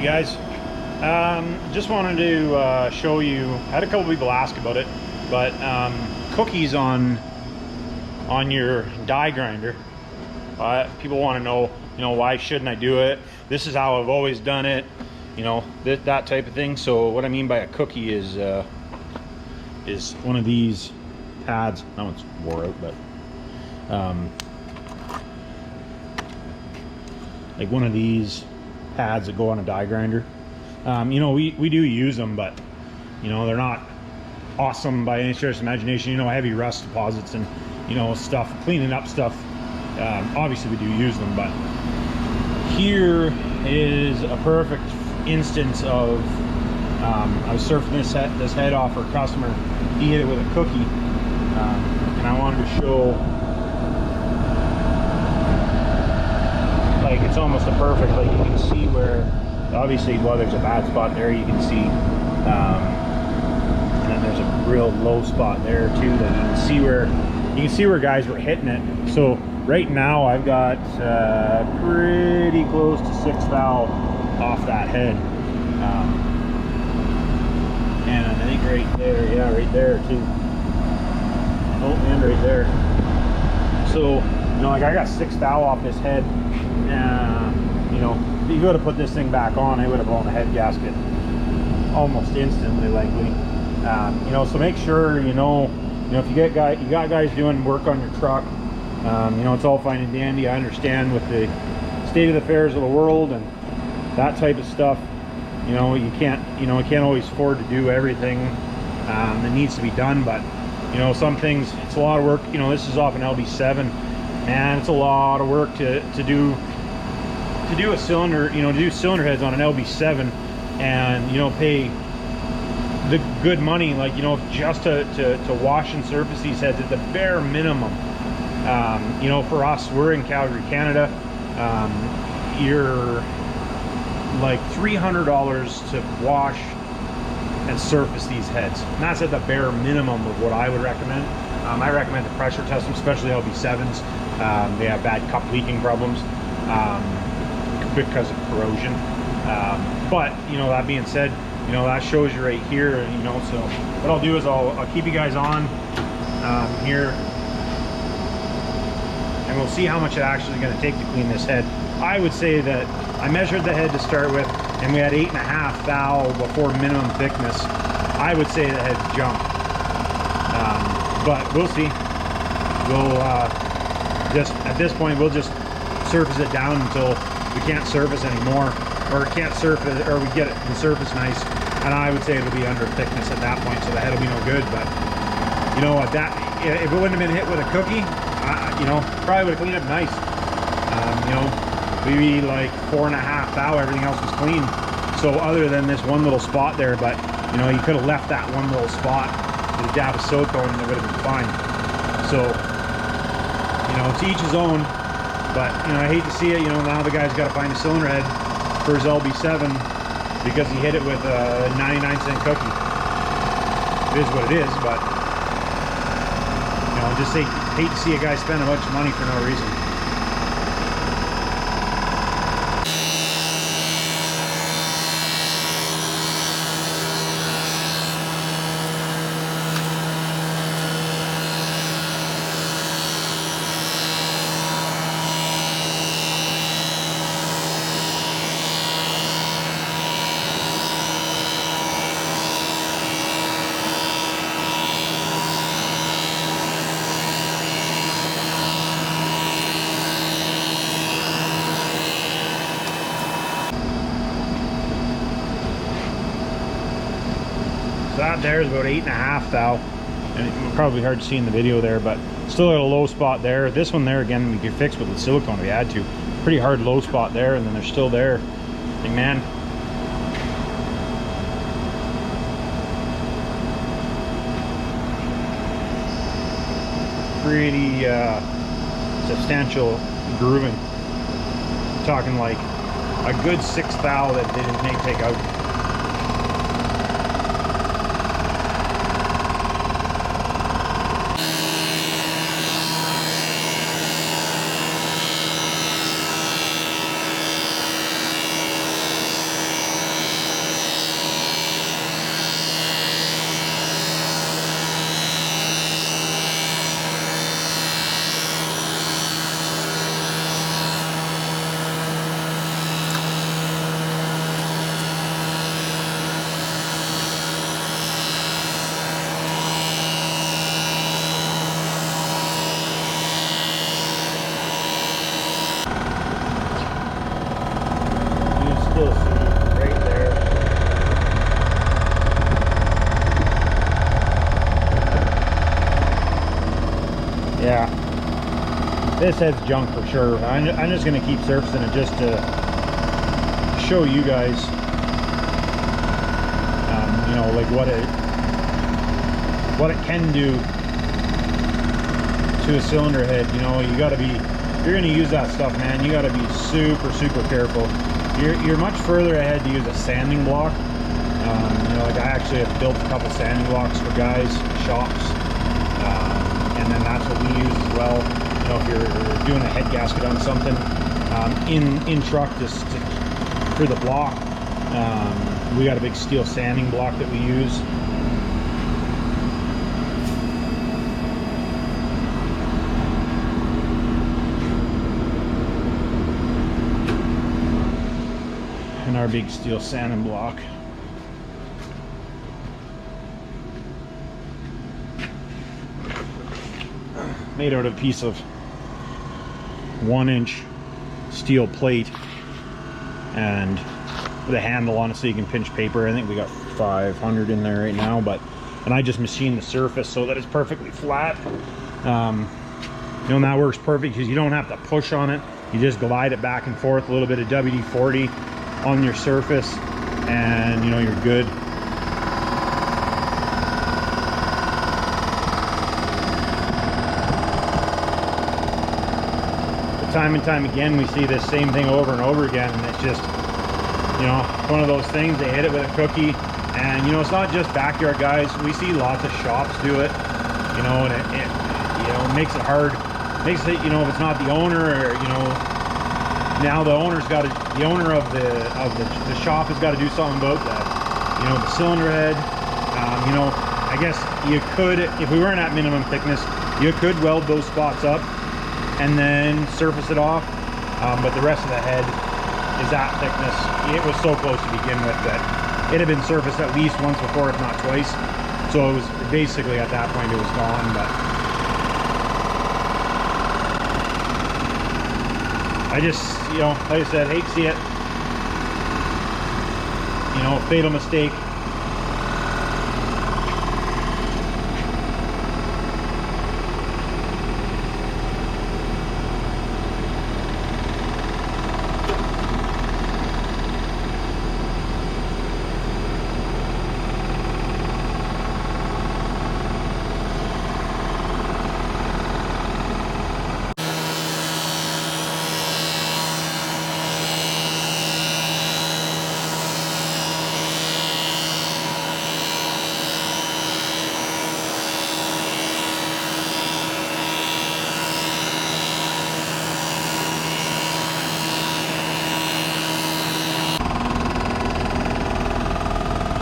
guys. Just wanted to show you, I had a couple people ask about it, but cookies on your die grinder. People want to know, why shouldn't I do it? This is how I've always done it, that type of thing. So what I mean by a cookie is one of these pads. That one's wore out, but like one of these pads that go on a die grinder. We do use them, but they're not awesome by any stretch of imagination. Heavy rust deposits and stuff, cleaning up stuff. Obviously we do use them, but here is a perfect instance of I was surfing this head off for a customer. He hit it with a cookie, and I wanted to show, like, it's almost a perfect, like, you can see where obviously, well, there's a bad spot there, you can see, and then there's a real low spot there too that you can see where guys were hitting it. So right now I've got pretty close to 6 thou off that head, and I think right there, yeah, right there too. Oh, and right there. So like, I got 6 thou off this head. If you would have put this thing back on, it would have blown the head gasket almost instantly, likely. So make sure if you got guys doing work on your truck. It's all fine and dandy. I understand with the state of the affairs of the world and that type of stuff. You can't always afford to do everything that needs to be done. But some things, it's a lot of work. This is off an LB7, and it's a lot of work to do a cylinder, to do cylinder heads on an LB7, and pay the good money, like just to wash and surface these heads at the bare minimum. For us, we're in Calgary, Canada. You're like $300 to wash and surface these heads, and that's at the bare minimum of what I would recommend. I recommend to pressure test them, especially LB7s. They have bad cup leaking problems because of corrosion. But that being said, that shows you right here. So what I'll do is I'll keep you guys on here, and we'll see how much it's actually going to take to clean this head. I would say that I measured the head to start with, and we had 8.5 thou before minimum thickness. I would say the head's junk, but we'll see. We'll just at this point we'll just surface it down until we can't surface anymore, or can't surface, or we get it to surface nice. And I would say it'll be under thickness at that point, so the head will be no good. But if it wouldn't have been hit with a cookie, probably would have cleaned up nice. Maybe like 4.5 thou, everything else was clean. So other than this one little spot there, but you could have left that one little spot with a dab of silicone and it would have been fine. So to each his own. But I hate to see it. Now the guy's got to find a cylinder head for his LB7 because he hit it with a 99-cent cookie. It is what it is, but just hate to see a guy spend a bunch of money for no reason. So that there is about 8.5 thou, and it's probably hard to see in the video there, but still at a low spot there. This one there, again, we could fix with the silicone if we had to. Pretty hard low spot there, and then they're still there. Hey, man. Pretty substantial grooving. I'm talking like a good 6 thou that they may take out. Yeah, this head's junk for sure. I'm just gonna keep surfacing it just to show you guys, you know, like what it can do to a cylinder head. You know, you gotta be, if you're gonna use that stuff, man, you gotta be super careful. You're much further ahead to use a sanding block. You know, like I actually have built a couple sanding blocks for guys, shops, and then that's what we use as well. You know, if you're doing a head gasket on something, in truck, just for the block, we got a big steel sanding block that we use. And our big steel sanding block. Made out of a piece of 1-inch steel plate and with a handle on it so you can pinch paper. I think we got 500 in there right now, and I just machined the surface so that it's perfectly flat. You know, and that works perfect because you don't have to push on it. You just glide it back and forth, a little bit of WD-40 on your surface, and you know, you're good. Time and time again, we see this same thing over and over again, and it's just, you know, one of those things. They hit it with a cookie, and you know, it's not just backyard guys. We see lots of shops do it, you know, and it you know, makes it hard. Makes it, you know, if it's not the owner, or you know, now the owner's got to, the owner of the shop has got to do something about that. You know, the cylinder head. You know, I guess you could, if we weren't at minimum thickness, you could weld those spots up and then surface it off, but the rest of the head is that thickness. It was so close to begin with that it had been surfaced at least once before, if not twice, so it was basically at that point it was gone. But I just, you know, like I said, hate to see it, you know, fatal mistake.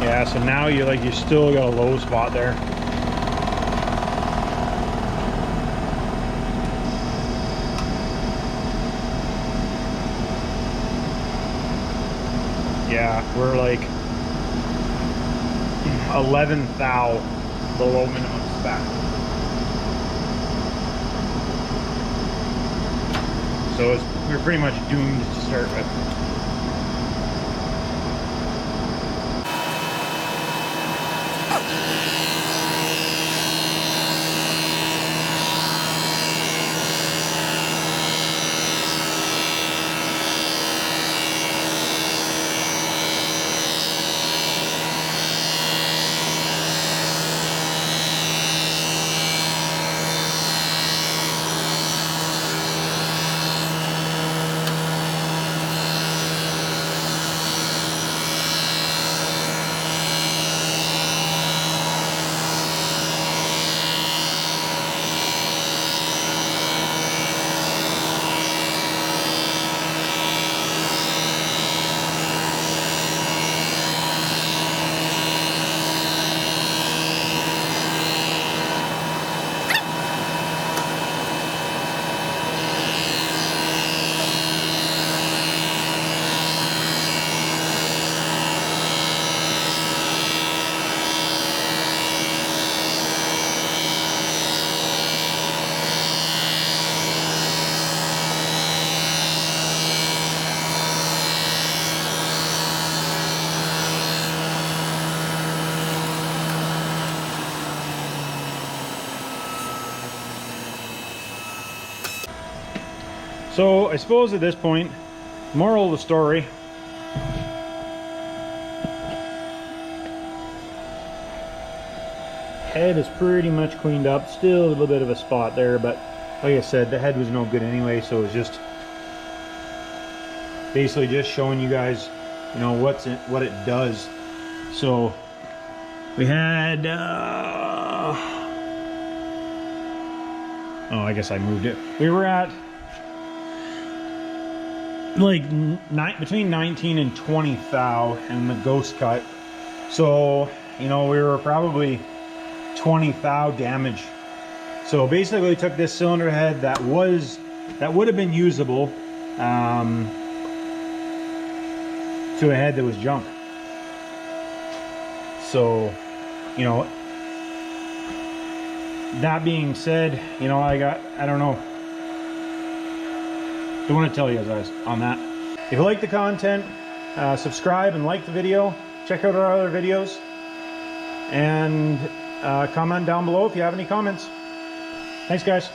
Yeah, so now you still got a low spot there. Yeah, we're like 11 thou below minimum spec. So we're pretty much doomed to start with. So I suppose at this point, moral of the story, head is pretty much cleaned up. Still a little bit of a spot there, but like I said, the head was no good anyway, so it was just basically just showing you guys, you know, what it does. So we had oh, I guess I moved it. We were at like between 19 and 20 thou in the ghost cut. So, you know, we were probably 20 thou damage. So basically we took this cylinder head that would have been usable to a head that was junk. So, you know, that being said, you know, I don't know. Don't want to tell you guys on that. If you like the content, subscribe and like the video. Check out our other videos. And comment down below if you have any comments. Thanks, guys.